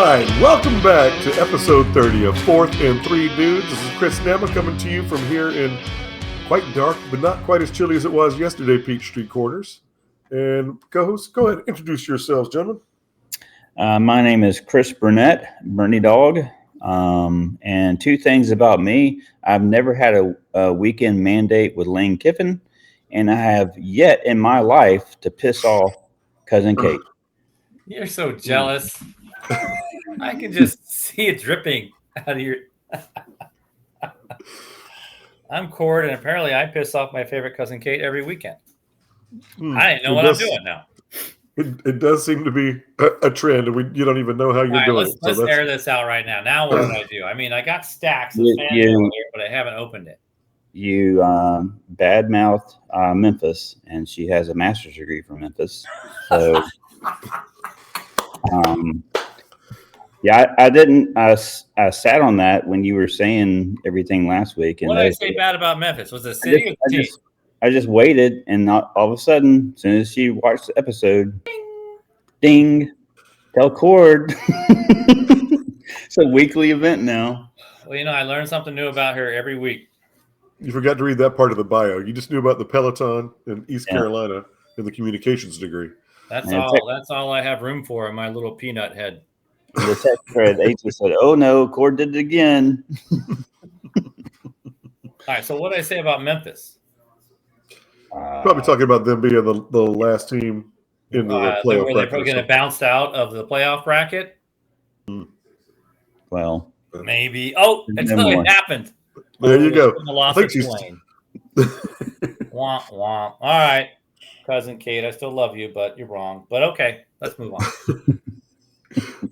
right, welcome back to episode 30 of Fourth and Three Dudes. This is Chris Nama coming to you from here in quite dark, but not quite as chilly as it was yesterday, Peachtree Corners. And co-hosts, go ahead, introduce yourselves, gentlemen. My name is Chris Burnett, Bernie Dog. And two things about me. I've never had a weekend mandate with Lane Kiffin, and I have yet in my life to piss off Cousin Kate. You're so jealous. I can just see it dripping out of your... I'm Cord, and apparently I piss off my favorite Cousin Kate every weekend. I didn't know what I'm doing now. It does seem to be a trend, and you don't even know how you're doing it. Let's air this out right now. Now what did I do? I mean, I got stacks of fan mail here, but I haven't opened it. You badmouthed Memphis, and she has a master's degree from Memphis. So, yeah, I didn't. I sat on that when you were saying everything last week. And what did I say bad about Memphis? Was the city or the team? I just waited, and all of a sudden, as soon as she watched the episode, ding, tell Cord. It's a weekly event now. Well, I learn something new about her every week. You forgot to read that part of the bio. You just knew about the Peloton in East Carolina and the communications degree. That's all I have room for in my little peanut head. The text thread, H said, "Oh no, Cord did it again." All right. So what did I say about Memphis? Probably talking about them being the last team in the playoff bracket. Were they probably going to bounce out of the playoff bracket? Well, maybe. Oh, it happened. There you go. I think she's womp womp. All right, Cousin Kate, I still love you, but you're wrong. But okay, let's move on.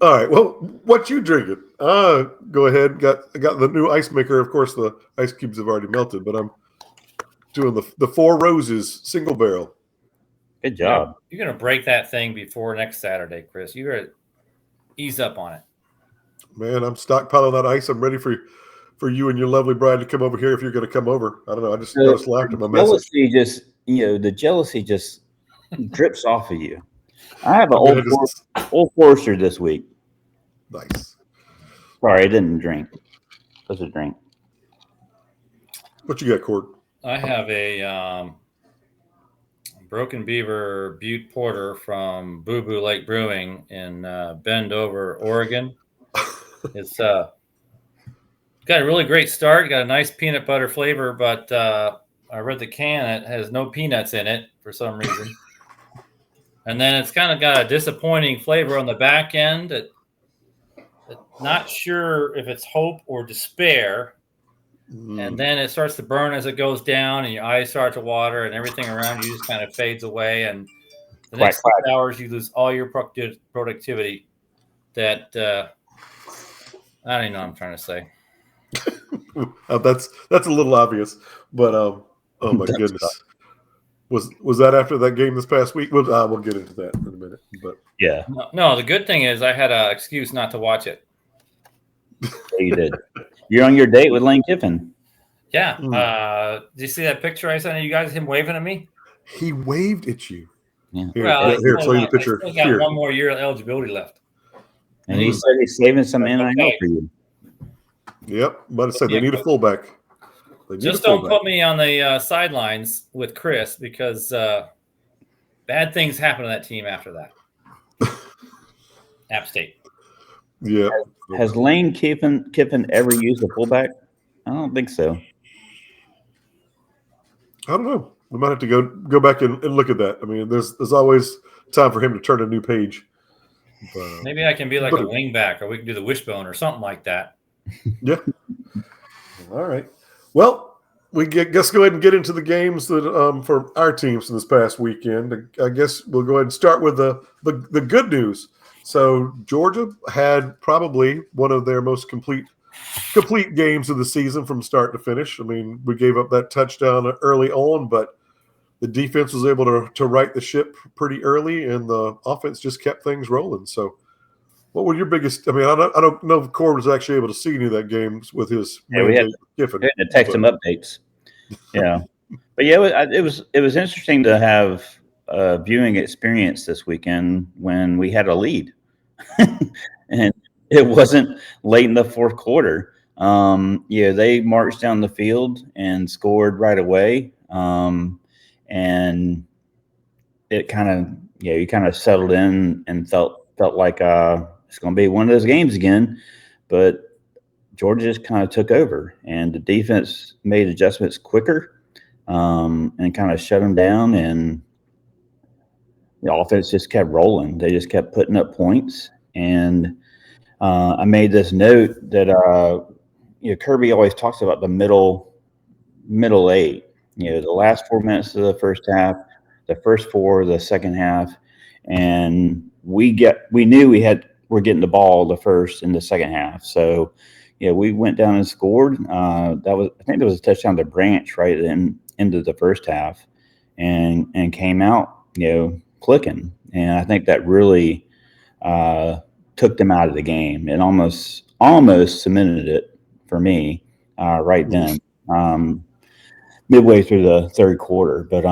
All right. Well, what you drinking? Go ahead. I got the new ice maker. Of course, the ice cubes have already melted, but I'm doing the Four Roses single barrel. Good job. You're gonna break that thing before next Saturday, Chris. You gotta ease up on it. Man, I'm stockpiling that ice. I'm ready for you and your lovely bride to come over here if you're going to come over. I don't know. I just laughed at my message. The jealousy just drips off of you. I have an old Forester this week. Nice. Sorry, I didn't drink. Supposed to drink. What you got, Cord? I have a Broken Beaver Butte Porter from Boo Boo Lake Brewing in Bendover, Oregon. It's got a really great start. Got a nice peanut butter flavor, but I read the can. It has no peanuts in it for some reason. And then it's kind of got a disappointing flavor on the back end. Not sure if it's hope or despair. And then it starts to burn as it goes down, and your eyes start to water, and everything around you just kind of fades away. And the next 6 hours, you lose all your productivity. That I don't even know what I'm trying to say. That's a little obvious, but oh my goodness, was that after that game this past week? We'll get into that in a minute. But yeah, no. The good thing is I had an excuse not to watch it. Yeah, you did. You're on your date with Lane Kiffin. Yeah. Did you see that picture I sent you guys? Him waving at me. He waved at you. Yeah. Here, show you the picture. I still got one more year of eligibility left. And he said he's saving some NIL for you. Yep, but I said they need a fullback. Just don't put me on the sidelines with Chris because bad things happen to that team after that. App State. Yeah. Has Lane Kiffin ever used a fullback? I don't think so. I don't know. We might have to go back and look at that. I mean, there's always time for him to turn a new page. But, maybe I can be like a wingback, or we can do the wishbone or something like that. Yeah. All right. Well, we guess go ahead and get into the games that for our teams in this past weekend. I guess we'll go ahead and start with the good news. So Georgia had probably one of their most complete games of the season from start to finish. I mean, we gave up that touchdown early on, but the defense was able to right the ship pretty early, and the offense just kept things rolling. So what were your biggest – I mean, I don't know if Cord was actually able to see any of that game with his – we had to text him updates. Yeah. But, yeah, it was interesting to have a viewing experience this weekend when we had a lead. And it wasn't late in the fourth quarter. They marched down the field and scored right away. And it kind of, you kind of settled in and felt like it's going to be one of those games again. But Georgia just kind of took over, and the defense made adjustments quicker and kind of shut them down. And the offense just kept rolling. They just kept putting up points. And I made this note that Kirby always talks about the middle eight. The last 4 minutes of the first half, the first four of the second half, and we knew we're getting the ball the first and the second half. So we went down and scored. I think there was a touchdown to Branch right into the first half, and came out clicking. And I think that really took them out of the game and almost cemented it for me right then. Midway through the third quarter, but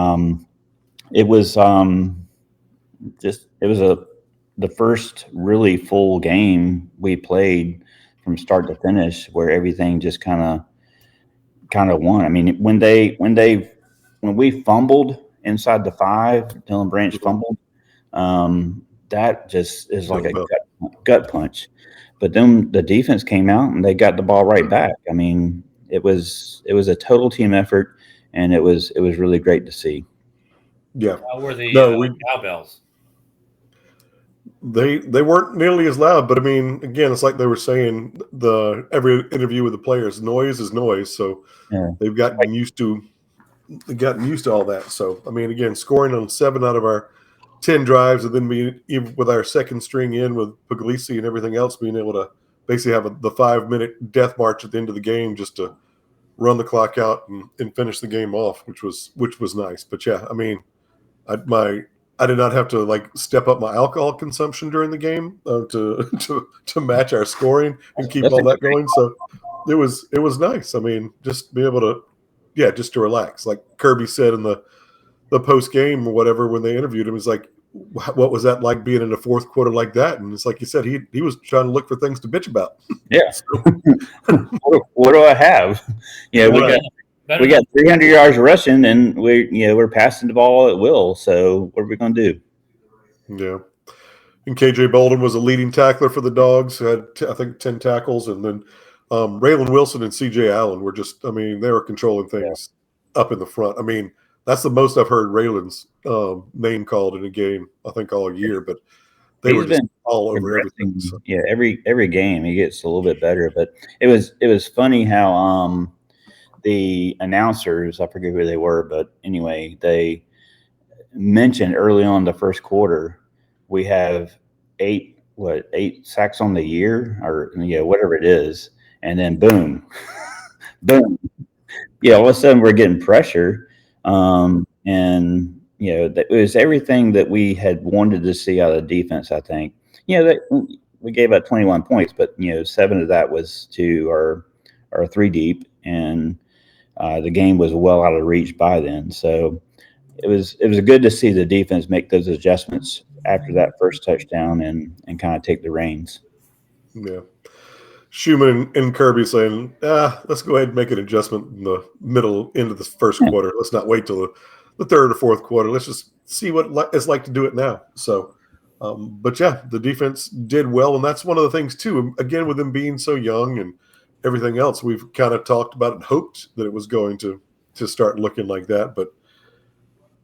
it was the first really full game we played from start to finish, where everything just kind of won. I mean, when we fumbled inside the 5, Dylan Branch fumbled. That just is like a gut punch. But then the defense came out and they got the ball right back. I mean, it was a total team effort, and it was really great to see. Yeah. How were the cowbells? They weren't nearly as loud, but I mean, again, it's like they were saying, every interview with the players, noise is noise. So they've gotten used to all that. So I mean, again, scoring on 7 out of our 10 drives, and then even with our second string in with Puglisi and everything else, being able to basically have the 5-minute death march at the end of the game just to run the clock out and finish the game off, which was nice. But yeah, I mean, I did not have to step up my alcohol consumption during the game to match our scoring and keep all that going. So it was nice. I mean, just be able to, just to relax. Like Kirby said in the post game or whatever, when they interviewed him, he's like, what was that like being in the fourth quarter like that? And it's like you said, he was trying to look for things to bitch about. Yeah. What do I have? We got 300 yards rushing, and we're passing the ball at will. So what are we going to do? Yeah. And KJ Bolden was a leading tackler for the Dawgs, who had I think 10 tackles, and then Raylan Wilson and CJ Allen were just, I mean, they were controlling things up in the front. I mean, that's the most I've heard Raylan's name called in a game, I think, all year, but they were just all over everything. So. Yeah, every game he gets a little bit better. But it was funny how the announcers, I forget who they were, but anyway, they mentioned early on the first quarter, we have 8 sacks on the year, or whatever it is, and then boom, boom. All of a sudden we're getting pressure. And it was everything that we had wanted to see out of the defense. I think, we gave up 21 points, but 7 of that was to our 3 deep, and the game was well out of reach by then. So it was good to see the defense make those adjustments after that first touchdown and kind of take the reins. Yeah. Schumann and Kirby saying, let's go ahead and make an adjustment in the middle into the first quarter. Let's not wait till the third or fourth quarter. Let's just see what it's like to do it now. So, but yeah, the defense did well. And that's one of the things too, again, with them being so young and everything else, we've kind of talked about and hoped that it was going to start looking like that. But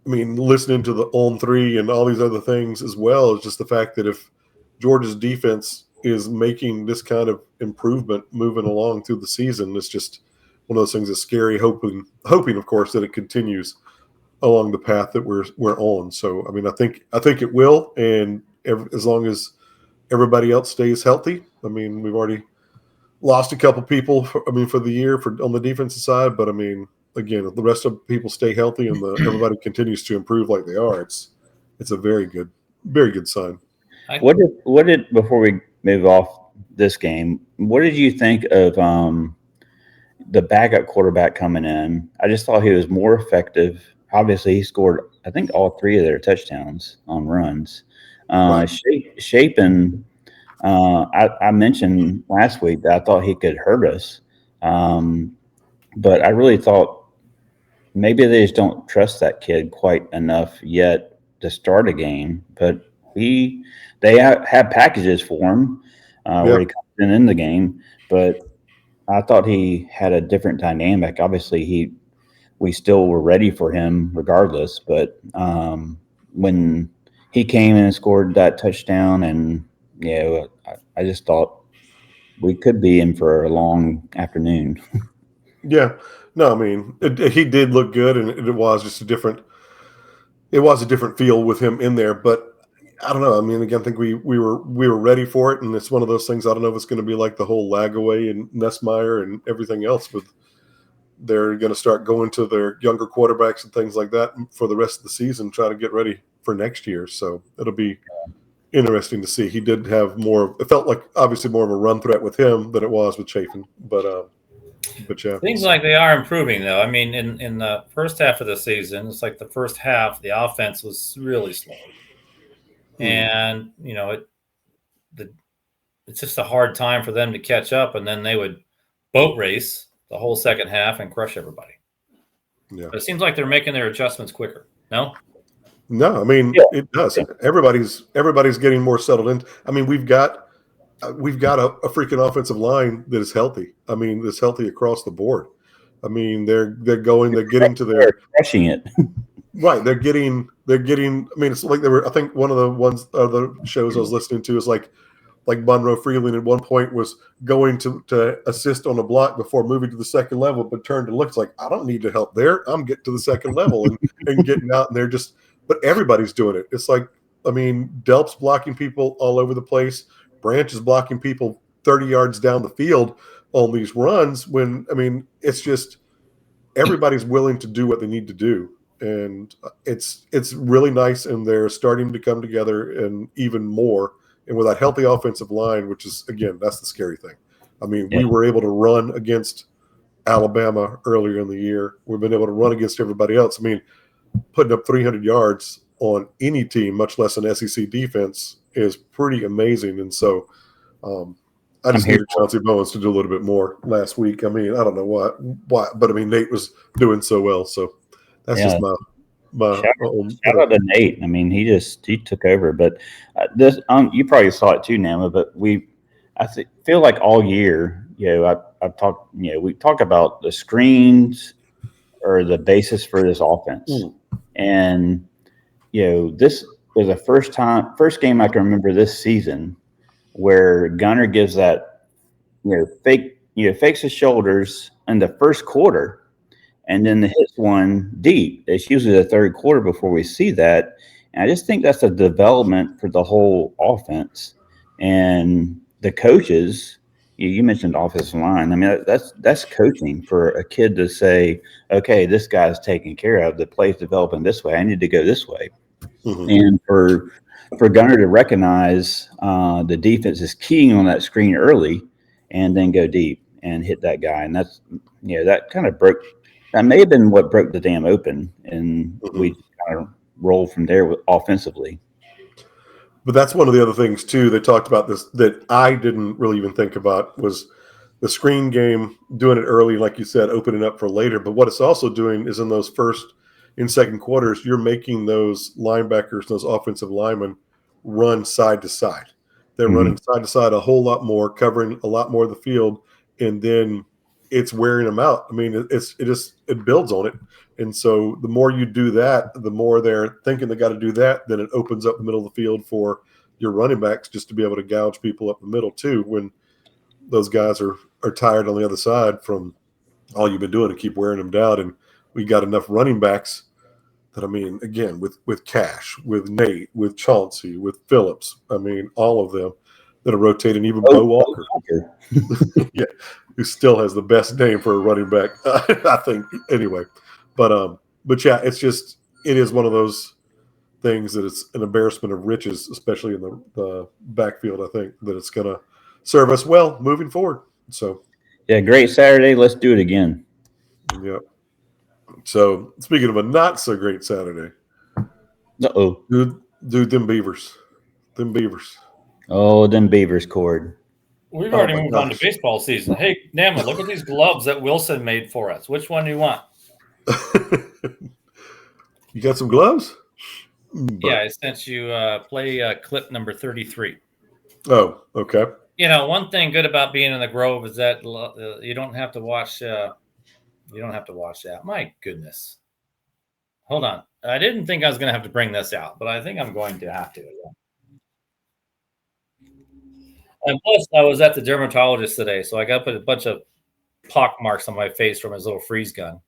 I mean, listening to the on 3 and all these other things as well, is just the fact that if Georgia's defense is making this kind of improvement moving along through the season, it's just one of those things that's scary, hoping of course that it continues along the path that we're on. So I mean, I think it will, and as long as everybody else stays healthy. I mean, we've already lost a couple people for the year on the defensive side, but I mean, again, if the rest of the people stay healthy and everybody continues to improve like they are, it's a very good sign. What did before we move off this game, what did you think of the backup quarterback coming in? I just thought he was more effective. Obviously, he scored, I think, all 3 of their touchdowns on runs. Right. Shapen I mentioned last week that I thought he could hurt us, but I really thought maybe they just don't trust that kid quite enough yet to start a game. But they have packages for him where Yeah. he comes in the game. But I thought he had a different dynamic. Obviously, we still were ready for him regardless. But when he came in and scored that touchdown, and I just thought we could be in for a long afternoon. Yeah. No, I mean, he did look good, and it was just a different. It was a different feel with him in there, but I don't know. I mean, again, I think we were ready for it, and it's one of those things. I don't know if it's going to be like the whole Lagaway and Nessmeyer and everything else, but they're going to start going to their younger quarterbacks and things like that for the rest of the season, try to get ready for next year. So it'll be interesting to see. He did have more. It felt like obviously more of a run threat with him than it was with Chafin, but yeah. Seems like they are improving, though. I mean, in the first half of the season, it's like the first half, the offense was really slow, and it's just a hard time for them to catch up, and then they would boat race the whole second half and crush everybody. Yeah. But it seems like they're making their adjustments quicker. No. No, I mean it does. Yeah. Everybody's getting more settled in. I mean, we've got a freaking offensive line that is healthy. I mean, that's healthy across the board. I mean, they're getting to They're their crushing it. right. They're getting. I mean, it's like they were. I think one of the other shows I was listening to is like Monroe Freeland at one point was going to assist on a block before moving to the second level, but turned and looks like, I don't need to help there. I'm getting to the second level and getting out, and they're just. But everybody's doing it. It's like, I mean, Delp's blocking people all over the place. Branch is blocking people 30 yards down the field on these runs. When I mean, it's just everybody's willing to do what they need to do, and it's really nice. And they're starting to come together, and even more. And with that healthy offensive line, which is again, that's the scary thing. I mean, we were able to run against Alabama earlier in the year. We've been able to run against everybody else. I mean, putting up 300 yards on any team, much less an SEC defense, is pretty amazing. And so I just needed Chauncey Bowens to do a little bit more last week. I mean, I don't know why, but I mean, Nate was doing so well. So that's just my shout out to Nate. I mean, he took over. But this you probably saw it too, Nama. But feel like all year, I've talked. We talk about the screens or the basis for this offense, and this was the first game I can remember this season where Gunner gives that fakes his shoulders in the first quarter, and then hits one deep. It's usually the third quarter before we see that. And I just think that's a development for the whole offense. And the coaches, you mentioned offensive line. I mean, that's coaching for a kid to say, okay, this guy's taken care of. The play's developing this way. I need to go this way. Mm-hmm. And for Gunner to recognize the defense is keying on that screen early and then go deep and hit that guy. And that's, that kind of that may have been what broke the dam open, and we kind of rolled from there offensively. But that's one of the other things too. They talked about this that I didn't really even think about was the screen game, doing it early, like you said, opening up for later. But what it's also doing is in those first and second quarters, you're making those linebackers, those offensive linemen, run side to side. They're running side to side a whole lot more, covering a lot more of the field, and then it's wearing them out. I mean, it builds on it. And so the more you do that, the more they're thinking they got to do that. Then it opens up the middle of the field for your running backs just to be able to gouge people up the middle too, when those guys are tired on the other side from all you've been doing to keep wearing them down. And we got enough running backs that, I mean, again, with Cash, with Nate, with Chauncey, with Phillips, I mean, all of them that are rotating, even Bo Walker. Yeah, who still has the best name for a running back, I think, anyway. But yeah, it is one of those things that it's an embarrassment of riches, especially in the backfield. I think that it's going to serve us well moving forward. So, yeah, great Saturday. Let's do it again. Yeah. So, speaking of a not so great Saturday, dude, them Beavers. Oh, them Beavers cord. We've Oh already my moved on to gosh. baseball season. Hey, Nama, look at these gloves that Wilson made for us. Which one do you want? You got some gloves? Yeah, I sent you play clip number 33. Oh, okay. One thing good about being in the Grove is that you don't have to watch. You don't have to watch that. My goodness. Hold on. I didn't think I was going to have to bring this out, but I think I'm going to have to. Yeah. And plus, I was at the dermatologist today, so I got to put a bunch of pock marks on my face from his little freeze gun.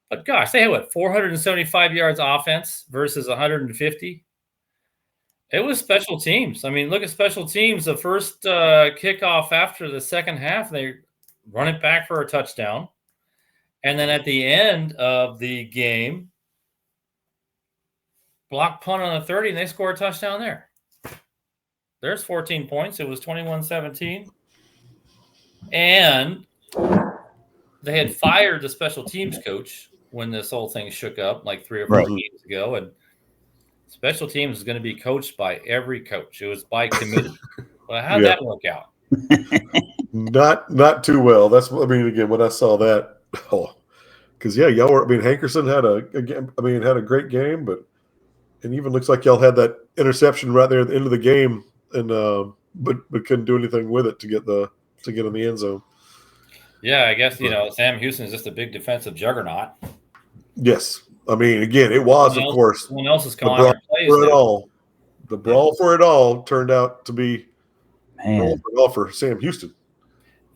But gosh, they had what, 475 yards offense versus 150? It was special teams. I mean, look at special teams. The first kickoff after the second half, they run it back for a touchdown. And then at the end of the game, block punt on the 30, and they score a touchdown there. There's 14 points. It was 21-17. And they had fired the special teams coach when this whole thing shook up like 3 or 4 games ago. And special teams is going to be coached by every coach. It was by committee. But how'd that work out? Not too well. That's, I mean, again, when I saw that, because y'all were. I mean, Hankerson had a great game, but it even looks like y'all had that interception right there at the end of the game, and but couldn't do anything with it to get in the end zone. Yeah, I guess Sam Houston is just a big defensive juggernaut. Yes, I mean, again, it was of course someone else is calling our plays for it all. The brawl for it all turned out to be for Sam Houston.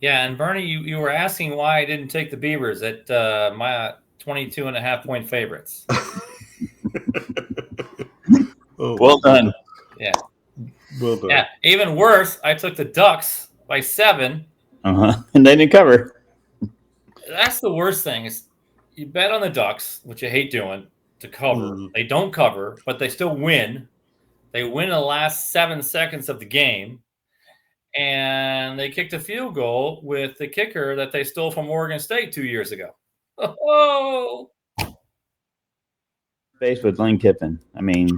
Yeah, and Bernie, you were asking why I didn't take the Beavers at my 22.5-point favorites. Well done. Yeah. Well done. Yeah. Even worse, I took the Ducks by 7. And they didn't cover. That's the worst thing is you bet on the Ducks, which you hate doing, to cover. They don't cover, but they still win. They win in the last 7 seconds of the game. And they kicked a field goal with the kicker that they stole from Oregon State 2 years ago. Oh! Face with Lane Kiffin. I mean,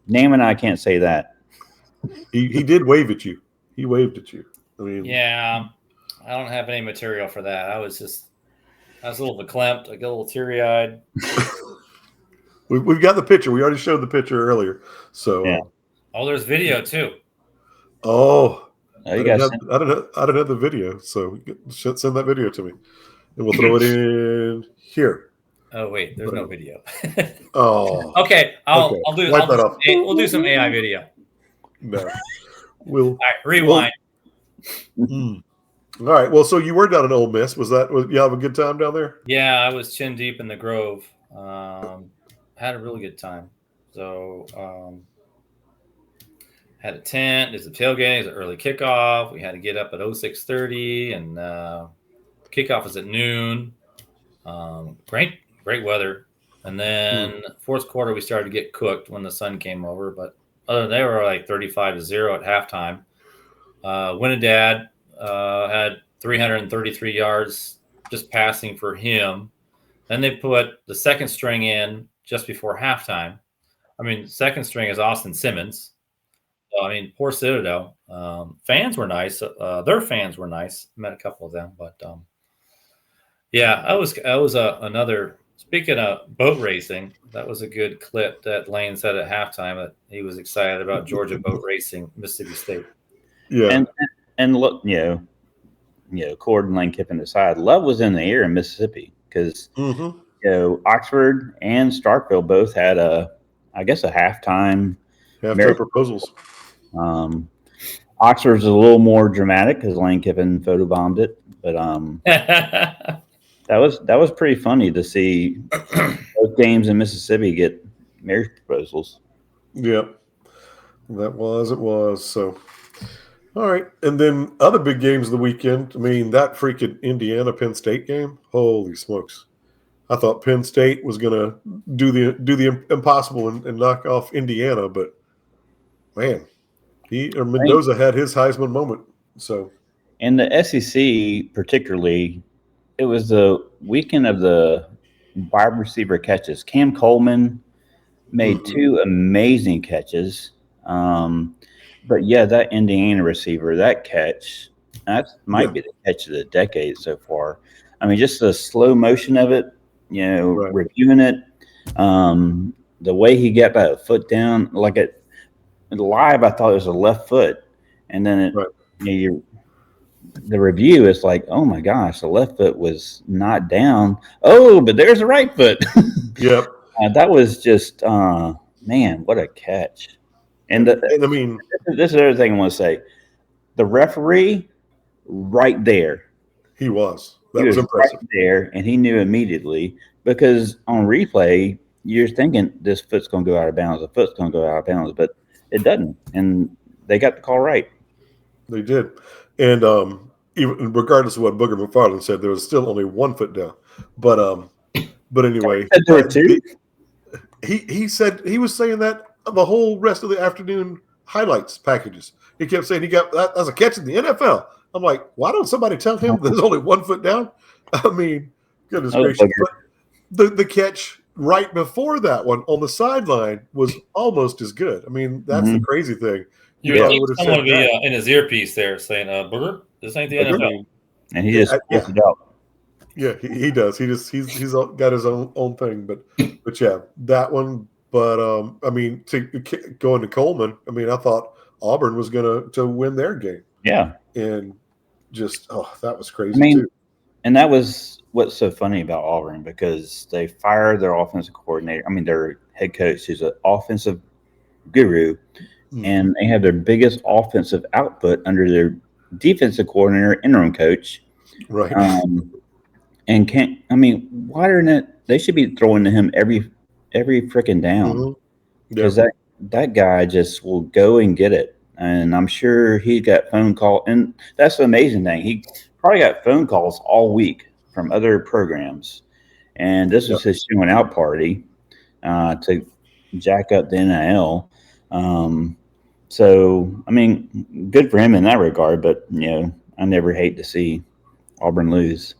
Naaman, I can't say that. He did wave at you. He waved at you. I mean, yeah, I don't have any material for that. I was a little verklempt. I got a little teary-eyed. We've got the picture. We already showed the picture earlier. So, yeah. Oh, there's video too. Oh, I don't have the video. So send that video to me, and we'll throw it in here. Oh wait, there's no video. Okay, we'll do some AI video. No, all right, rewind. All right. Well, so you were down in Ole Miss. Was you have a good time down there? Yeah, I was chin deep in the Grove. Had a really good time. So had a tent. There's a tailgate. There's an early kickoff. We had to get up at 06:30, and kickoff was at noon. Great weather. And then fourth quarter, we started to get cooked when the sun came over. But they were like 35-0 at halftime. Winnidad had 333 yards just passing for him. Then they put the second string in just before halftime. I mean, second string is Austin Simmons. So, I mean, poor Citadel. Fans were nice. Their fans were nice. Met a couple of them. But, yeah, that was another – speaking of boat racing, that was a good clip that Lane said at halftime that he was excited about Georgia boat racing, Mississippi State. Yeah. And look, Cord and Lane Kiffin aside, love was in the air in Mississippi because Oxford and Starkville both had a halftime proposals. Oxford's a little more dramatic because Lane Kiffin photobombed it, but that was pretty funny to see both games in Mississippi get marriage proposals. Yep, it was. So, all right, and then other big games of the weekend. I mean, that freaking Indiana Penn State game. Holy smokes! I thought Penn State was going to do the impossible and knock off Indiana, but man, Mendoza had his Heisman moment. So, and the SEC particularly, it was the weekend of the wide receiver catches. Cam Coleman made 2 amazing catches. But yeah, that Indiana receiver, that catch, that Yeah. might be the catch of the decade so far. I mean, just the slow motion of it, Right. reviewing it, the way he got that foot down, like it live, I thought it was a left foot, and then Right. the review is like, oh my gosh, the left foot was not down. Oh, but there's the right foot. Yep. That was just, man, what a catch! And And I mean, this is the other thing I want to say: the referee, right there, he was. he That was was right impressive. there, and he knew immediately because on replay, you're thinking this foot's going to go out of bounds, the foot's going to go out of bounds, but it doesn't, and they got the call right. They did. And even regardless of what Booger McFarland said, there was still only 1 foot down. But anyway, There were two. he said he was saying that the whole rest of the afternoon highlights packages. He kept saying he got that as a catch in the NFL. I'm like, why don't somebody tell him there's only 1 foot down? I mean, goodness gracious. But the catch right before that one on the sideline was almost as good. I mean, that's the crazy thing. You would think someone would be in his earpiece there saying, Booger, this ain't the NFL. And he just pulls it out. Yeah, he does. He's got his own thing, but yeah, that one. But I mean, going to Coleman, I mean, I thought Auburn was going to win their game. Yeah, and just that was crazy too. And that was what's so funny about Auburn because they fired their offensive coordinator. I mean, their head coach, who's an offensive guru, and they have their biggest offensive output under their defensive coordinator, interim coach. Right. And why are not they should be throwing to him every freaking down because that guy just will go and get it. And I'm sure he got phone call, and that's the amazing thing. He probably got phone calls all week from other programs, and this was his showing out party to jack up the NIL. So I mean, good for him in that regard. But I never hate to see Auburn lose.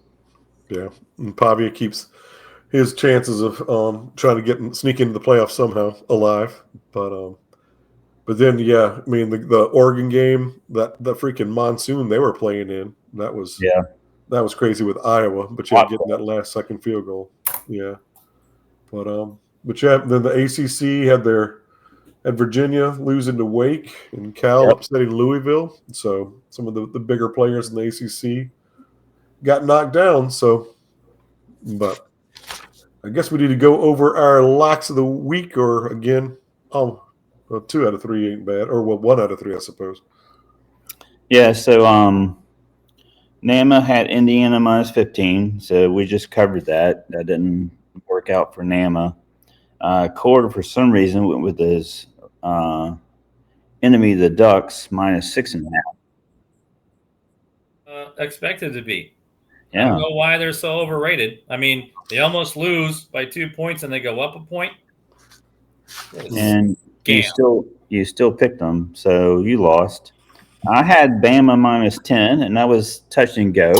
Yeah, and Pavia keeps his chances of trying to sneak into the playoffs somehow alive, but then I mean the Oregon game, that freaking monsoon they were playing in, that was crazy with Iowa, but getting that last second field goal, but then the ACC had Virginia losing to Wake and Cal upsetting Louisville, so some of the bigger players in the ACC got knocked down. So, but I guess we need to go over our locks of the week, or again, 2 out of 3 ain't bad, or 1 out of 3, I suppose. Yeah. So, NAMA had Indiana minus 15, so we just covered that. That didn't work out for NAMA. Cord, for some reason, went with his enemy, the Ducks, minus 6.5. Expected to be. Yeah. I don't know why they're so overrated. I mean, they almost lose by 2 points and they go up a point. And you still picked them, so you lost. I had Bama minus 10, and that was touch and go,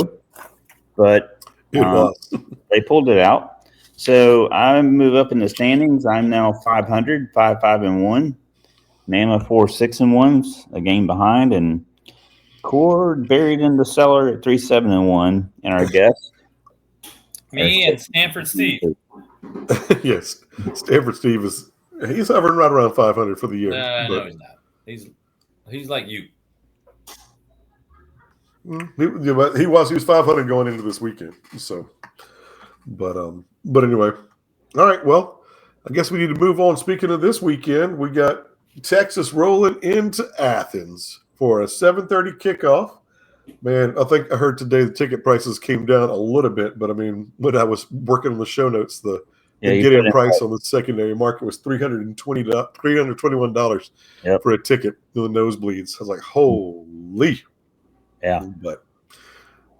but they pulled it out. So I move up in the standings. I'm now 500, 5-5-1. Bama 4-6-1, a game behind, and Cord buried in the cellar at 3-7-1. And our guest, me and Stanford Steve. Yes, Stanford Steve he's hovering right around 500 for the year. No, he's not. He's like you. He was 500 going into this weekend. So, but anyway, all right. Well, I guess we need to move on. Speaking of this weekend, we got Texas rolling into Athens for a 7:30 kickoff. Man, I think I heard today the ticket prices came down a little bit, but I mean, when I was working on the show notes, the get-in price on the secondary market was $321 for a ticket to the nosebleeds. I was like, holy. Yeah. But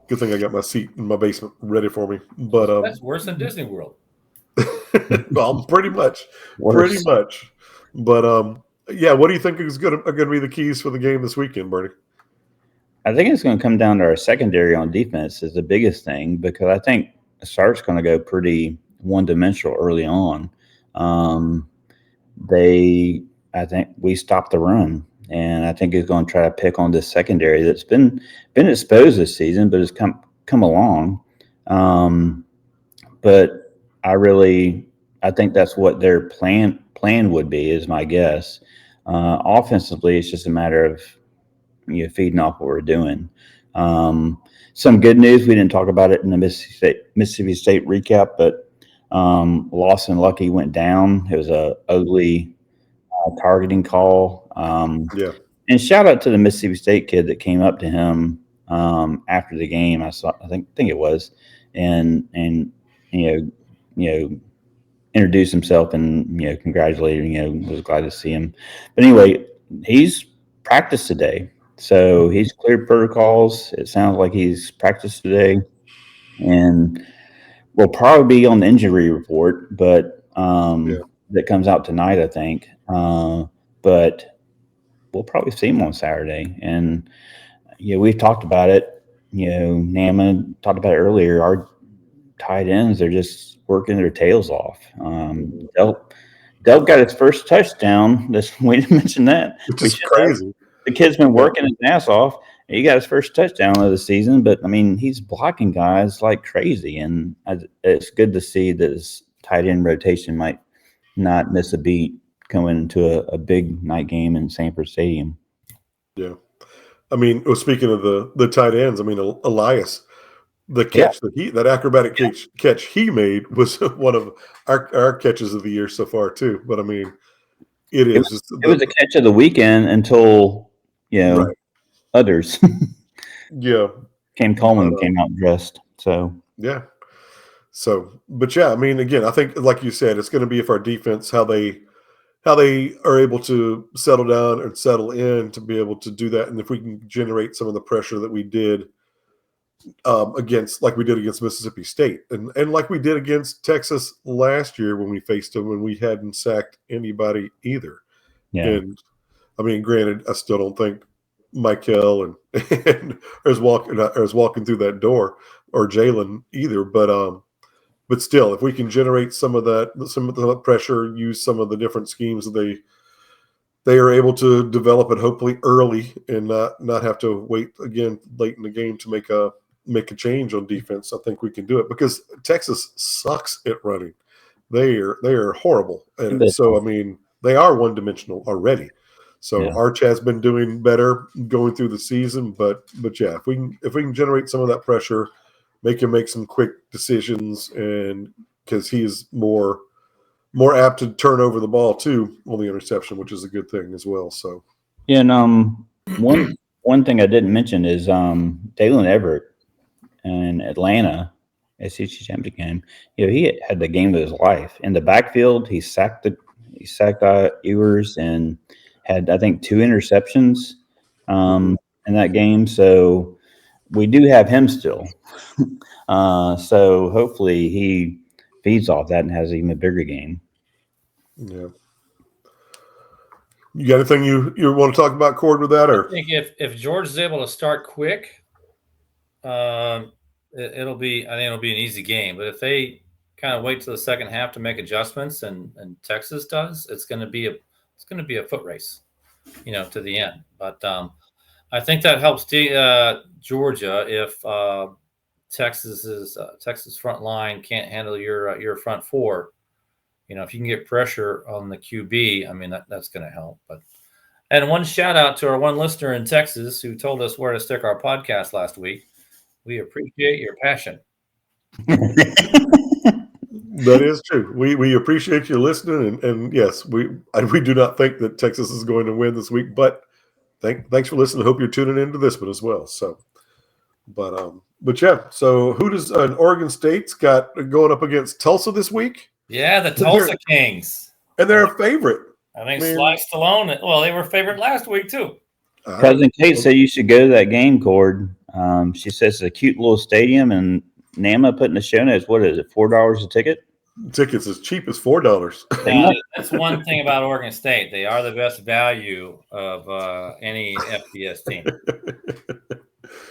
good thing I got my seat in my basement ready for me. But that's worse than Disney World. Well, pretty much. Pretty much. But what do you think is going to be the keys for the game this weekend, Bernie? I think it's going to come down to our secondary on defense is the biggest thing, because I think Sark's going to go pretty one-dimensional early on. I think we stopped the run. and I think he's going to try to pick on this secondary that's been exposed this season, but has come along. But I think that's what their plan would be, is my guess. Offensively, it's just a matter of feeding off what we're doing. Some good news, we didn't talk about it in the Mississippi State recap, but Lawson Lucky went down. It was a ugly targeting call. Yeah. And shout out to the Mississippi State kid that came up to him after the game. I think it was, and introduced himself and congratulated. Was glad to see him. But anyway, he's practiced today, so he's cleared protocols. It sounds like he's practiced today, and will probably be on the injury report, but that comes out tonight, I think. But we'll probably see him on Saturday, and we've talked about it. Nama talked about it earlier. Our tight ends, they're just working their tails off. Delp got his first touchdown. We didn't mention that. Which is crazy. The kid's been working his ass off. He got his first touchdown of the season, but I mean, he's blocking guys like crazy, and it's good to see that his tight end rotation might not miss a beat going into a big night game in Sanford Stadium. Yeah. I mean, speaking of the tight ends, I mean, Elias, the catch that acrobatic catch he made was one of our catches of the year so far too. But I mean, it was a catch of the weekend until others. Cam Coleman came out dressed. So yeah. So, but yeah, I mean, again, I think like you said, it's going to be if our defense how they are able to settle down and settle in to be able to do that, and if we can generate some of the pressure that we did against Mississippi State, and like we did against Texas last year when we faced them, when we hadn't sacked anybody either. Yeah. And I mean, granted, I still don't think Michael and is walking through that door, or Jalen either, but still, if we can generate some of the pressure, use some of the different schemes that they are able to develop it, hopefully early, and not have to wait again late in the game to make a change on defense, I think we can do it, because Texas sucks at running. They are horrible, and so I mean they are one-dimensional already. So Arch has been doing better going through the season, but yeah, if we can generate some of that pressure, make him make some quick decisions, and because he is more apt to turn over the ball too on the interception, which is a good thing as well. So yeah, and one thing I didn't mention is Dalen Everett in Atlanta, SEC championship game. He had the game of his life in the backfield. He sacked Ewers and had, I think, 2 interceptions in that game. So we do have him still. So hopefully he feeds off that and has even a bigger game. Yeah. You got anything you want to talk about, Cord, with that? Or I think if George is able to start quick, it'll be an easy game. But if they kind of wait till the second half to make adjustments, and Texas does, it's going to be a foot race, to the end. But I think that helps Georgia if Texas front line can't handle your front four. If you can get pressure on the QB, I mean that's going to help. And one shout out to our one listener in Texas who told us where to stick our podcast last week. We appreciate your passion. That is true. We appreciate you listening, and yes, we do not think that Texas is going to win this week, but thanks for listening. I hope you're tuning into this one as well. So, but yeah. So who does Oregon State's got going up against Tulsa this week? Yeah, the Tulsa Kings, and they're a favorite. I think Sly Stallone. Well, they were favorite last week too. Cousin Kate said you should go to that game, Cord. She says it's a cute little stadium, and Nama put in the show notes. What is it? $4 a ticket? Tickets as cheap as $4. That's one thing about Oregon State. They are the best value of any FBS team.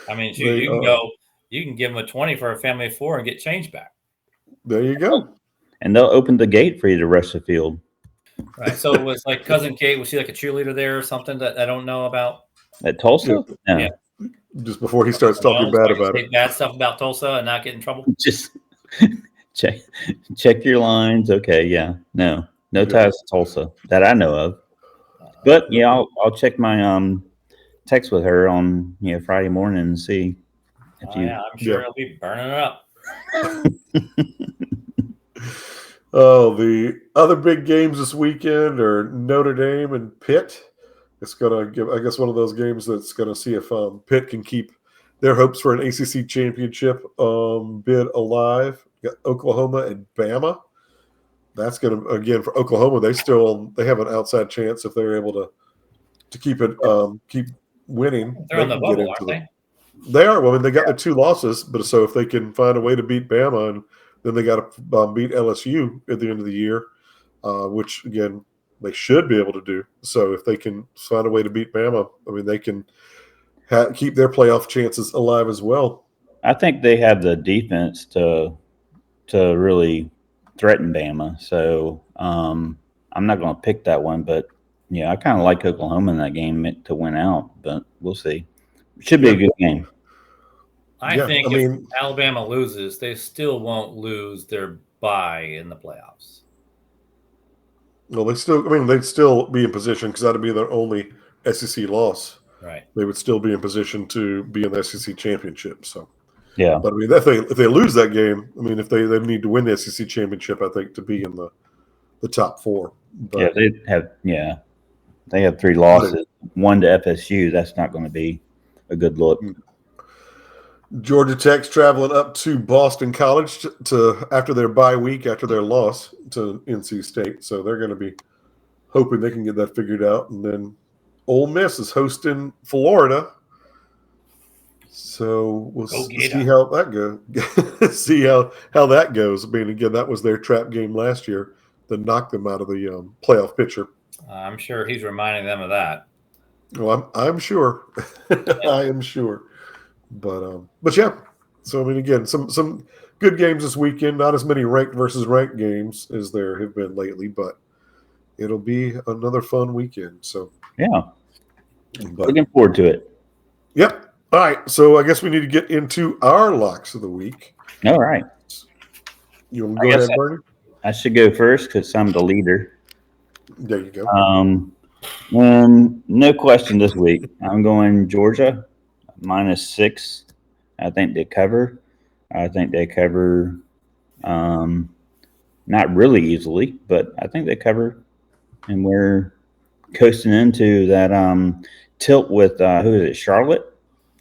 I mean, you can give them a 20 for a family of 4 and get change back. There you go. And they'll open the gate for you to rush the field. Right. So it was like Cousin Kate. Was she like a cheerleader there or something that I don't know about? At Tulsa? No. Yeah. Just before he starts talking So bad I can about say it. bad stuff about Tulsa and not get in trouble. Just check your lines. Okay, yeah. No Yeah. ties to Tulsa that I know of. But yeah, I'll check my text with her on Friday morning and see if Oh you. yeah, I'm sure he'll be burning it up. Oh, the other big games this weekend are Notre Dame and Pitt. It's gonna give, I guess, one of those games that's gonna see if Pitt can keep their hopes for an ACC championship bid alive. You got Oklahoma and Bama. That's gonna, again, for Oklahoma. They have an outside chance if they're able to keep it keep winning. They're They on the can get bubble, into aren't they? They are. Well, I mean, they got the 2 losses, but so if they can find a way to beat Bama, and then they got to beat LSU at the end of the year, which again they should be able to do. So if they can find a way to beat Bama, I mean, they can keep their playoff chances alive as well. I think they have the defense to really threaten Bama. So I'm not going to pick that one, but yeah, I kind of like Oklahoma in that game to win out, but we'll see. It should be a good game. I think if Alabama loses, they still won't lose their bye in the playoffs. Well, they'd still be in position because that'd be their only SEC loss. Right. They would still be in position to be in the SEC championship. So, yeah. But I mean, if they lose that game, I mean, if they need to win the SEC championship, I think to be in the top 4. But, they have 3 losses, 1 to FSU. That's not going to be a good look. Georgia Tech's traveling up to Boston College to after their bye week, after their loss to NC State. So they're going to be hoping they can get that figured out. And then Ole Miss is hosting Florida. So we'll see how that goes. See how that goes. I mean, again, that was their trap game last year that knocked them out of the playoff picture. I'm sure he's reminding them of that. Well, I'm sure. I am sure. But yeah. So I mean, again, some good games this weekend. Not as many ranked versus ranked games as there have been lately, but it'll be another fun weekend. So yeah, looking forward to it. Yep. All right. So I guess we need to get into our locks of the week. All right. You want to go ahead, Bernie? I should go first because I'm the leader. There you go. And no question this week, I'm going Georgia -6. I think they cover. I think they cover not really easily, but I think they cover. And we're coasting into that tilt with, who is it, Charlotte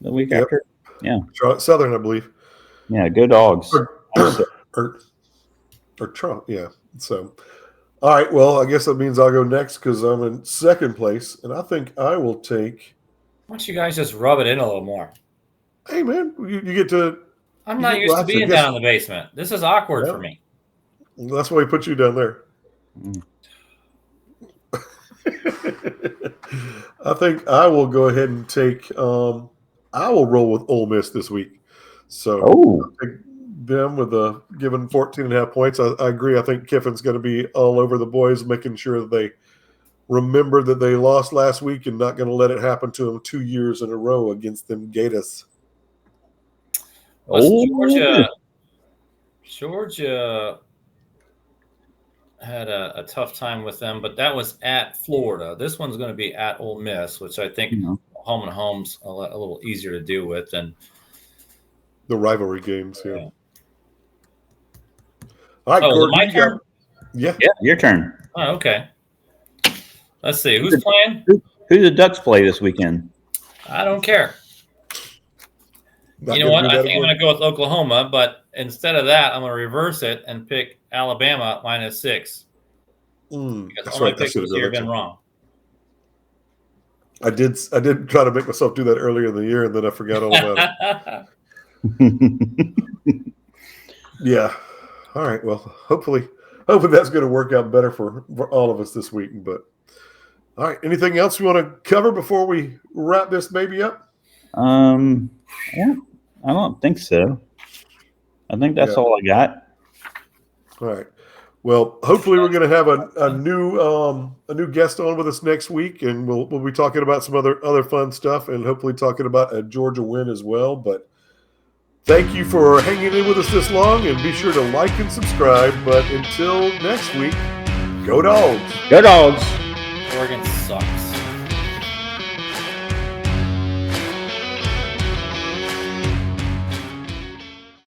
the week after? Yeah. Charlotte Southern, I believe. Yeah, go Dogs. Or Trump, yeah. So, all right, well, I guess that means I'll go next because I'm in second place, and I think I will take. Why don't you guys just rub it in a little more? Hey, man, you get to. I'm not used to being down in the basement. This is awkward for me. Well, that's why we put you down there. I think I will go ahead and take. I will roll with Ole Miss this week. So I'll take them with given 14.5 points. I agree. I think Kiffin's going to be all over the boys, making sure that they remember that they lost last week and not going to let it happen to them 2 years in a row against them Gators. Georgia had a tough time with them, but that was at Florida. This one's going to be at Ole Miss, which I think home and home's a little easier to deal with than the rivalry games. Yeah. All right, Gordon, my turn. Yeah, your turn. Oh, okay. Let's see who's playing. Who the Ducks play this weekend? I don't care. You know what? I think I'm going to go with Oklahoma, but instead of that, I'm going to reverse it and pick Alabama -6. That's right. Picks this year have been wrong. I did try to make myself do that earlier in the year, and then I forgot all about it. Yeah. All right. Well, hopefully that's going to work out better for all of us this week. But all right. Anything else you want to cover before we wrap this baby up? I don't think so. I think that's all I got. All right. Well, hopefully we're going to have a new guest on with us next week, and we'll be talking about some other fun stuff, and hopefully talking about a Georgia win as well. But thank you for hanging in with us this long, and be sure to like and subscribe. But until next week, go Dogs! Go Dogs! Oregon sucks.